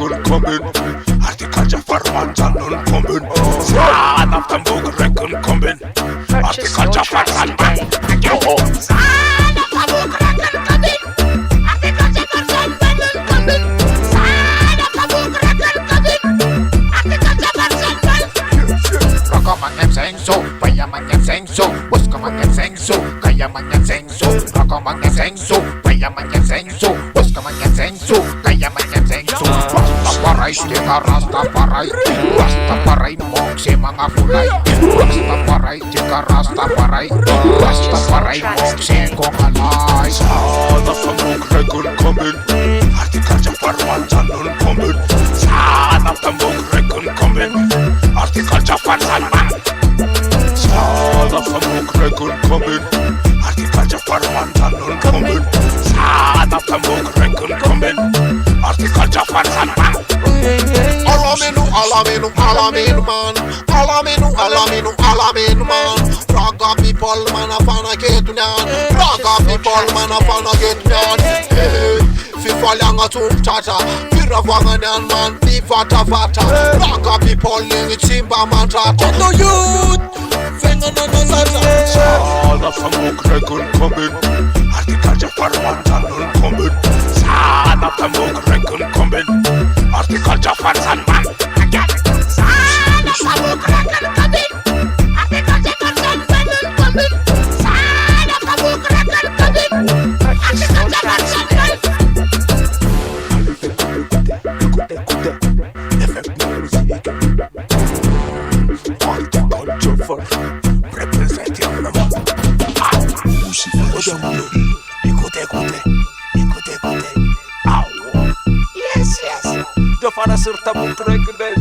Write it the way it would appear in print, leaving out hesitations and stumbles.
record coming. Horticulture farmers are non-coming. Son of the book record coming. Purchase your Horticulture tracks farmers today. Son of the book record coming. Horticulture farmers non-coming. Son of the book record coming. Horticulture farmers. Rakamangan sengso, payamangan sengso, buskamangan sengso, kayamangan sengso. Rakamangan sengso, payamangan sengso, buskamangan sengso, kayamangan sengso. Rastafarai, tika Rastafarai, Rastafarai moksi mga fulay. Rastafarai, tika Rastafarai, Rastafarai moksi kong alay. Son of the book record coming. Horticulture farmers are non-coming. Son of the book record coming. Horticulture farmers. Son of the book record coming. Horticulture farmers are non-coming. Son of the book record coming. Horticulture farmers. Alaminu, alaminu, alaminu man. Alaminu, alaminu, alaminu man. Raga people man afana ketunyan. Raga people man afana ketunyan. Fifa langa tum tata. Pira vanganyan man. Di vata vata. Raga people lingi timba man tata. No youth. Fengana na sata. Son of the book record coming. Horticulture farmers are non-coming. Son of the book record coming. Horticulture farmers. Son of the book record coming. Horticulture farmers are non-coming. Son of the book record coming. Purchase your tracks today. Horticulture for representing the écoutez. Yes. Jafana serta mukre kedai.